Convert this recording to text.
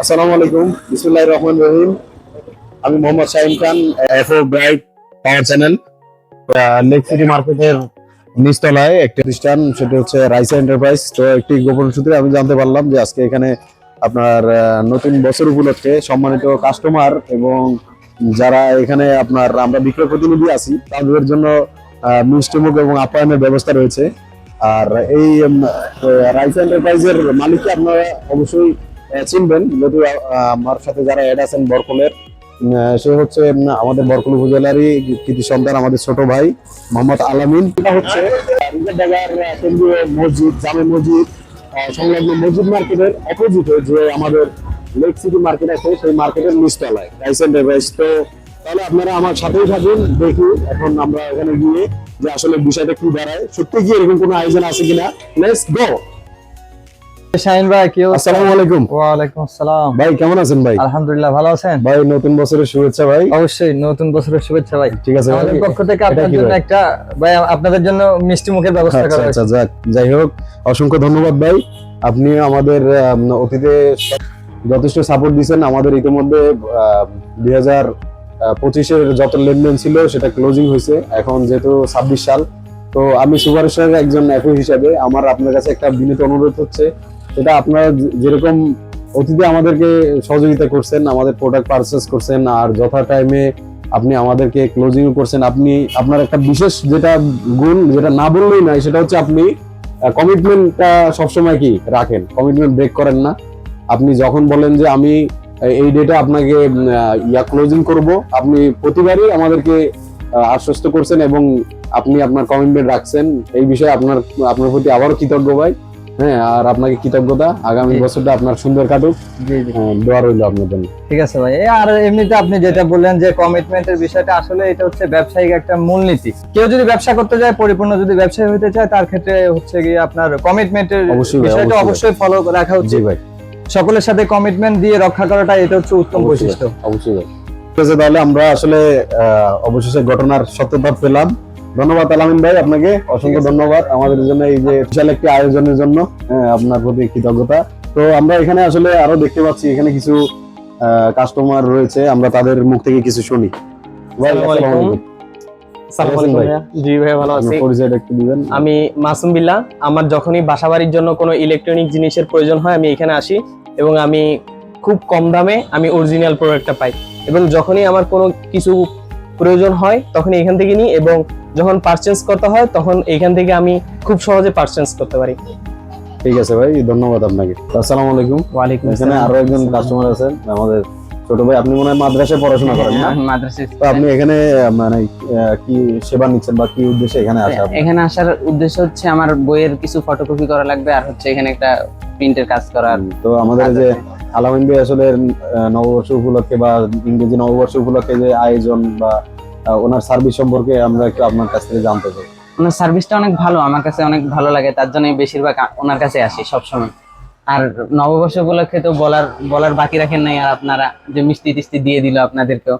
আসসালামু আলাইকুম, বিসমিল্লাহির রহমানির রহিম। আমি মোহাম্মদ শাহিন খান, এফও ব্রাইট পাওয়ার চ্যানেল। লেক সিটি মার্কেটের নিচতলায় একটি প্রতিষ্ঠান, সেটা হচ্ছে রাইসা এন্টারপ্রাইজ। তো একটি গোপন সূত্রে আমি জানতে পারলাম যে আজকে এখানে আপনার নতুন বছর উপলক্ষে সম্মানিত কাস্টমার এবং যারা এখানে আপনার আমরা বিক্রয় প্রতিনিধি আছি তাদের জন্য মিষ্টিমুখ এবং আপ্যায়নের ব্যবস্থা রয়েছে। আর এই রাইসা এন্টারপ্রাইজের মালিককে আপনারা অবশ্যই চিনবেন, যদিও আমার সাথে যারা অ্যাড আছেন বরকলের, সে হচ্ছে আমাদের বরকল উপজেলারই কৃতি সন্তান, আমাদের ছোট ভাই মোহাম্মদ আলামিন। এটা হচ্ছে রিজার্ভ কেন্দ্রীয় মসজিদ, জামে মসজিদ সংলগ্ন মসজিদ মার্কেটের অপোজিটে যে আমাদের লেক সিটি মার্কেট আছে, সেই মার্কেটের নিচতলায় রাইস এন্টারপ্রাইজ। তো তাহলে আপনারা আমার সাথেই থাকুন, দেখি এখন আমরা এখানে গিয়ে যে আসলে বিষয়টা কি দাঁড়ায়, সত্যি কি এরকম কোনো আয়োজন আছে কিনা। Let's go. শাহিন ভাই, কি অবস্থা? আসসালামু আলাইকুম। ওয়ালাইকুম আসসালাম ভাই কেমন আছেন? ভাই আলহামদুলিল্লাহ, ভালো আছেন? ভাই নতুন বছরের শুভেচ্ছা ভাই। অবশ্যই নতুন বছরের শুভেচ্ছা ভাই। ঠিক আছে ভাই, আমাদের পক্ষ থেকে এটা আপনার কি জন্য ভাই? একটা ভাই, আপনাদের জন্য মিষ্টি মুখের ব্যবস্থা আচ্ছা করা আচ্ছা, হয়েছে। যাক, যাই হোক, অসংখ্য ধন্যবাদ ভাই। আপনি আমাদের অতীতে যথেষ্ট সাপোর্ট দিয়েছেন। আমাদের ইতিমধ্যে 2025-এর যত লেনদেন ছিল সেটা ক্লোজিং হয়েছে। এখন যেহেতু 26 সাল, তো আমি সুপারস্টারের একজন এফও হিসাবে আমার আপনার কাছে একটা বিনীত অনুরোধ হচ্ছে, সেটা আপনারা যেরকম অতীতে আমাদেরকে সহযোগিতা করছেন, আমাদের প্রোডাক্ট পারচেস করছেন, আর যথা টাইমে আপনি আমাদেরকে ক্লোজিং করছেন, আপনি আপনার একটা বিশেষ যেটা গুণ, যেটা না বললেই নাই, সেটা হচ্ছে আপনি কমিটমেন্টটা সবসময় কি রাখেন, কমিটমেন্ট ব্রেক করেন না। আপনি যখন বলেন যে আমি এই ডেটে আপনাকে ক্লোজিং করব, আপনি প্রতিবারই আমাদেরকে আশ্বস্ত করছেন এবং আপনি আপনার কমিটমেন্ট রাখছেন। এই বিষয়ে আপনার প্রতি আবারও কৃতজ্ঞ ভাই। হ্যাঁ, আর আপনাকে কৃতজ্ঞতা। আগামী বছরটা আপনার সুন্দর কাটুক, দোয়া রইল আপনার জন্য। ঠিক আছে ভাই। আর এমনিতে আপনি যেটা বললেন যে কমিটমেন্টের বিষয়টা, আসলে এটা হচ্ছে ব্যবসায়িক একটা মূলনীতি। কেউ যদি ব্যবসা করতে যায়, পরিপূর্ণ যদি ব্যবসায়ী হতে চায়, তার ক্ষেত্রে হচ্ছে গিয়ে আপনার কমিটমেন্টের বিষয়টা অবশ্যই ফলো রাখা উচিত ভাই। সকলের সাথে কমিটমেন্ট দিয়ে রক্ষা করাটা এটা হচ্ছে উত্তম বৈশিষ্ট্য। অবশ্যই ভাই। ঠিক আছে, তাহলে আমরা আসলে অবশেষে ঘটনার সত্যতা পেলাম। ধন্যবাদ আলামিন ভাই, আপনাকে অসংখ্য ধন্যবাদ আমাদের জন্য এই যে বিশাল একটি আয়োজনের জন্য। আপনার প্রতি কৃতজ্ঞতা। তো আমরা এখানে আসলে আরো দেখতে পাচ্ছি এখানে কিছু কাস্টমার রয়েছে, আমরা তাদের মুখ থেকে কিছু শুনি। ভাই আসসালামু আলাইকুম। জি ভাই, ভালো আছি। পরিচয়টা একটু দিবেন। আমি মাসুম বিল্লাহ। আমার যখনই বাসাবাড়ির জন্য কোনো ইলেকট্রনিক জিনিসের প্রয়োজন হয়, আমি এখানে আসি এবং আমি খুব কম দামে আমি অরিজিনাল প্রোডাক্টটা পাই। এবং যখনই আমার কোনো কিছু প্রয়োজন হয় তখন এখান থেকে নিই, এবং যখন পারচেজ করতে হয় তখন এখান থেকে আমি খুব সহজে পারচেজ করতে পারি। ঠিক আছে ভাই, ধন্যবাদ আপনাকে। আসসালামু আলাইকুম। ওয়ালাইকুম এখানে আরো একজন কাস্টমার আছেন, আমাদের ছোট ভাই। আপনি মনে হয় মাদ্রাসায় পড়াশোনা করেন না? মাদ্রাসায়। তো আপনি এখানে মানে কি সেবা নিচ্ছেন বা কি উদ্দেশ্যে এখানে আসা? এখানে আসার উদ্দেশ্য হচ্ছে আমার বইয়ের কিছু ফটোকপি করা লাগবে, আর হচ্ছে এখানে একটা প্রিন্টের কাজ করার। তো আমাদের যে আলামিন ভাই আসলে নববর্ষ উপলক্ষে বা ইংরেজি নববর্ষ উপলক্ষে যে আয়োজন বা ওনার সার্ভিস সম্পর্কে আমরা একটু আপনার কাছ থেকে জানতে চাই। ওনার সার্ভিসটা অনেক ভালো, আমার কাছে অনেক ভালো লাগে, তার জন্যই বেশিরভাগ ওনার কাছে আসি সবসময়। আর নববর্ষ উপলক্ষে তো বলার বাকি রাখেন নাই, আর আপনারা যে মিষ্টি টিষ্টি দিয়ে দিল আপনাদেরকেও